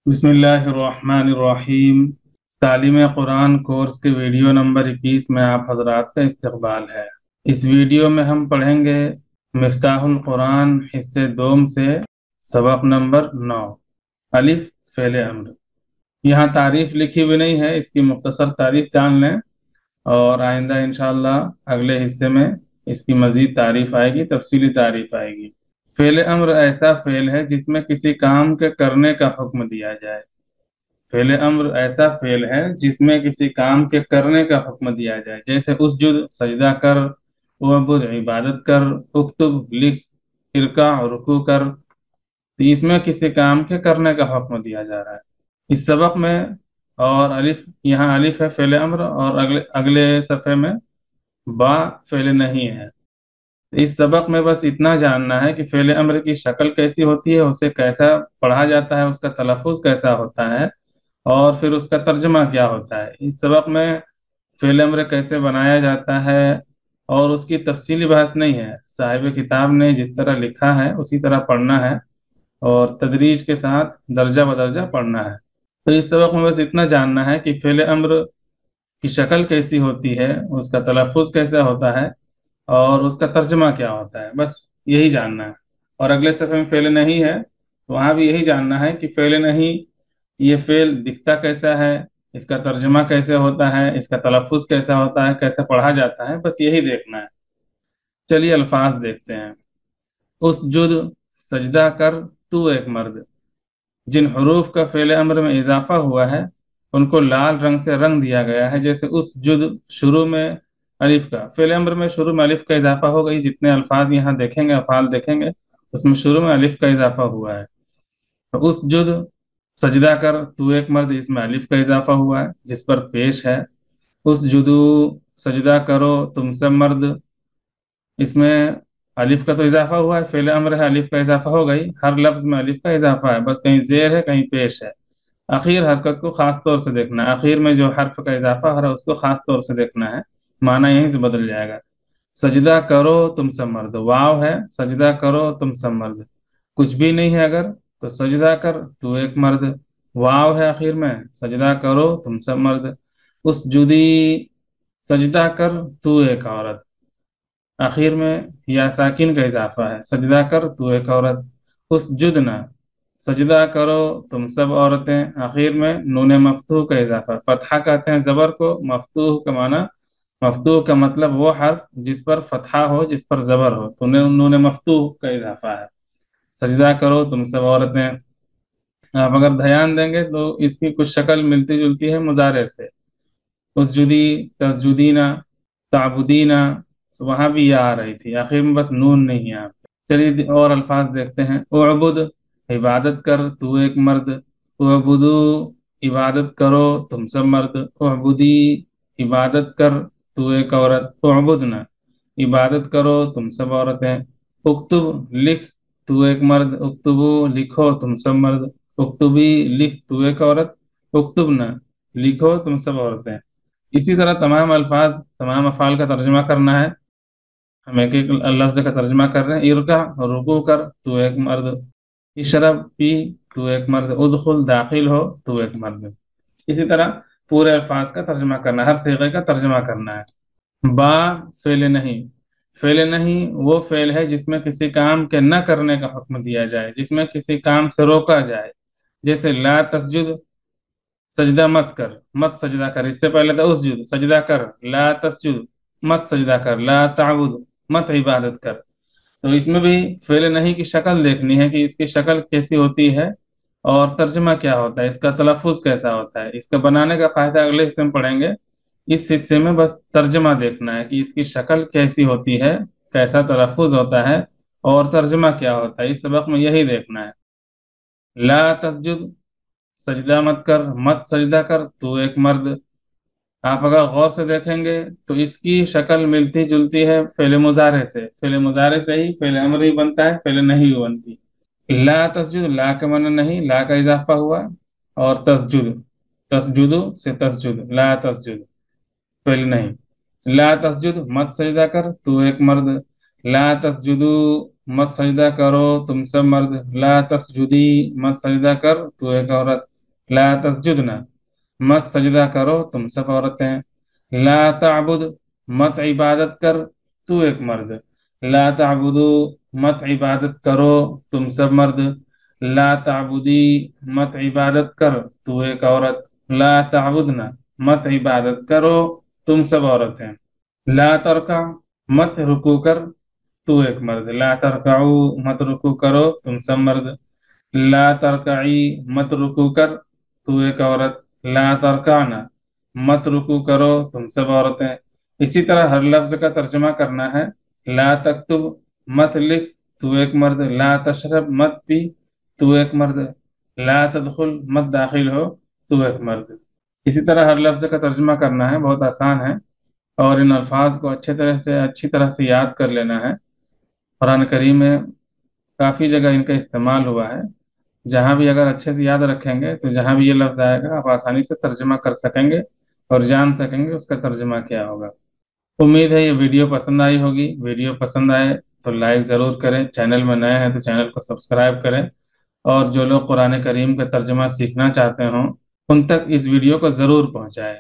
बिस्मिल्लाहिर्रहमानिर्रहीम। तालीम कुरान कोर्स के वीडियो नंबर 21 में आप हजरात का इस्तकबाल है। इस वीडियो में हम पढ़ेंगे मिफ्ताहुल कुरान हिस्से दोम से सबक नंबर 9 अलिफ फेले अम्र। यहाँ तारीफ लिखी हुई नहीं है, इसकी मुख्तसर तारीफ जान लें और आइंदा इंशाअल्लाह अगले हिस्से में इसकी मज़ीद तारीफ आएगी, तफसीली तारीफ आएगी। फेल अम्र ऐसा फेल है जिसमें किसी काम के करने का हुक्म दिया जाए। फेल अम्र ऐसा फेल है जिसमें किसी काम के करने का हुक्म दिया जाए, जैसे उसजुद सजदा कर, वअबुद इबादत कर, उक्तुब लिख, इरका रुकू कर। तो इसमें किसी काम के करने का हुक्म दिया जा रहा है इस सबक में। और अलिफ, यहाँ अलिफ है फेल अम्र और अगले अगले सफ़े में बा फेल नहीं है। इस सबक में बस इतना जानना है कि फेल अम्र की शक्ल कैसी होती है, उसे कैसा पढ़ा जाता है, उसका तलफ़ुज़ कैसा होता है और फिर उसका तर्जमा क्या होता है। इस सबक में फेल अम्र कैसे बनाया जाता है और उसकी तफसीली बहस नहीं है, साहिब किताब ने जिस तरह लिखा है उसी तरह पढ़ना है और तदरीज के साथ दर्जा बदर्जा पढ़ना है। तो इस सबक में बस इतना जानना है कि फेल अम्र की शक्ल कैसी होती है, उसका तलफ़ुज़ कैसा होता है और उसका तर्जमा क्या होता है, बस यही जानना है। और अगले सफ़े में फेल नहीं है तो वहाँ भी यही जानना है कि फेल नहीं ये फेल दिखता कैसा है, इसका तर्जमा कैसे होता है, इसका तलफ़ुज़ कैसा होता है, कैसे पढ़ा जाता है, बस यही देखना है। चलिए अल्फाज देखते हैं। उस जुद सजदा कर तू एक मर्द। जिन हरूफ का फेल अम्र में इजाफा हुआ है उनको लाल रंग से रंग दिया गया है। जैसे उस जुद, शुरू में अलिफ का, फेल अम्र में शुरू में अलिफ का इजाफा हो गई। जितने अल्फाज यहाँ देखेंगे, अफ़ाल देखेंगे, उसमें शुरू में अलिफ का इजाफा हुआ है। तो उस जुद सजदा कर तू एक मर्द, इसमें अलिफ का इजाफा हुआ है जिस पर पेश है। उस जुदू सजदा करो तुम सब मर्द, इसमें अलिफ का तो इजाफा हुआ है, फेल अम्र है, अलिफ का इजाफा हो गई। हर लफ्ज में अलिफ का इजाफा है, बस कहीं जेर है कहीं पेश है। आखिर हरकत को खास तौर से देखना है, आखिर में जो हर्फ का इजाफा हो रहा है उसको खास तौर से देखना है, माना यहीं से बदल जाएगा। सजदा करो तुम सब मर्द, वाव है, सजदा करो तुम सब मर्द। कुछ भी नहीं है अगर तो सजदा कर तू एक मर्द, वाव है आखिर में, सजदा करो तुम सब मर्द। उस जुदी सजदा कर तू एक औरत, आखिर में या साकिन का इजाफा है, सजदा कर तू एक औरत। उस जुदना सजदा करो तुम सब औरतें, आखिर में नून मफ्तूह का इजाफा। फतहा कहते हैं जबर को, मफ्तूह का माना, मफ्तूह का मतलब वो हर्फ जिस पर फतहा हो, जिस पर जबर हो, तो नून मफ्तूह का इजाफा है। सजदा करो तुम सब औरतें। आप अगर ध्यान देंगे तो इसकी कुछ शक्ल मिलती जुलती है मुजारे से। उसजुदी, तसजुदीना, ताबुदीना, तो वहां भी या आ रही थी, आखिर में बस नून नहीं है यहाँ पे। चलिए और अल्फाज देखते हैं। उअबुद इबादत कर तू एक मर्द, उअबुदू इबादत करो तुम सब मर्द, उअबुदी इबादत कर तू एक औरत, उअबुदना इबादत करो तुम सब औरतें। उक्तुब लिख तू एक मर्द, उक्तुबू लिखो तुम सब मर्द, उक्तुबी लिख तू एक औरत, उक्तुबना लिखो तुम सब औरतें। इसी तरह तमाम अल्फाज, तमाम अफ़ाल का तर्जमा करना है। हम एक एक लफ्ज का तर्जमा कर रहे हैं। इरका रुकू कर तू एक मर्द, इशरब पी तू एक मर्द, उदखुल दाखिल हो तू एक मर्द। इसी तरह पूरे अल्फाज का तर्जमा करना है, हर सीगे का तर्जमा करना है। बा फेल नहीं। फेल नहीं वो फेल है जिसमें किसी काम के न करने का हुक्म दिया जाए, जिसमें किसी काम से रोका जाए। जैसे ला तस्जुद सजदा मत कर, मत सजदा कर, इससे पहले था उसजुद सजदा कर, ला तस्जुद मत सजदा कर, ला ताबुद मत इबादत कर। तो इसमें भी फेल नहीं की शक्ल देखनी है कि इसकी शक्ल कैसी होती है और तर्जमा क्या होता है, इसका तलफ़ुज़ कैसा होता है। इसका बनाने का फायदा अगले हिस्से में पढ़ेंगे। इस हिस्से में बस तर्जमा देखना है कि इसकी शक्ल कैसी होती है, कैसा तलफ़ुज़ होता है और तर्जमा क्या होता है। इस सबक में यही देखना है। ला तस्जुद सजदा मत कर, मत सजदा कर तू एक मर्द। आप अगर गौर से देखेंगे तो इसकी शक्ल मिलती जुलती है फेले मुजारे से। फेले मुजारे से ही फेले अमर ही बनता है, फेले नहीं ही बनती। ला तस्जुद, ला का मन नहीं, ला का इजाफा हुआ। और तस्जुद, तस्जुदु से तस्जुद, ला तस्जुद फेले नहीं। ला तस्जुद मत सजदा कर तू एक मर्द, ला तस्जुदू मत सजदा करो तुम सब मर्द, ला तस्जुदी मत सजदा कर तू एक औरत। ला तस्जुदना, मत सजदा करो तुम सब औरतें। ला ताबुद, मत इबादत कर तू एक मर्द। ला ताबुदू, मत इबादत करो तुम सब मर्द। ला ताबुदी, मत इबादत कर तू एक औरत। ला ताबुदना, मत इबादत करो तुम सब औरतें। ला तरका, मत रुकू कर तू एक मर्द। ला तरकाऊ, मत रुकू करो तुम सब मर्द। ला तरकाई, मत रुकू कर तू एक औरत। ला तरकाना, मत रुकू करो तुम सब औरतें। इसी तरह हर लफ्ज का तर्जमा करना है। ला तक्तुब, मत लिख तू एक मर्द। ला तशरब, मत पी तू एक मर्द। ला तदखुल, मत दाखिल हो तू एक मर्द। इसी तरह हर लफ्ज का तर्जमा करना है, बहुत आसान है। और इन अल्फाज को अच्छी तरह से याद कर लेना है। कुरान करीम में काफ़ी जगह इनका इस्तेमाल हुआ है। जहाँ भी अगर अच्छे से याद रखेंगे तो जहाँ भी ये लफ्ज़ आएगा आप आसानी से तर्जमा कर सकेंगे और जान सकेंगे उसका तर्जमा क्या होगा। उम्मीद है ये वीडियो पसंद आई होगी। वीडियो पसंद आए तो लाइक ज़रूर करें, चैनल में नए हैं तो चैनल को सब्सक्राइब करें। और जो लोग कुरान करीम का तर्जमा सीखना चाहते हों उन तक इस वीडियो को ज़रूर पहुँचाएं।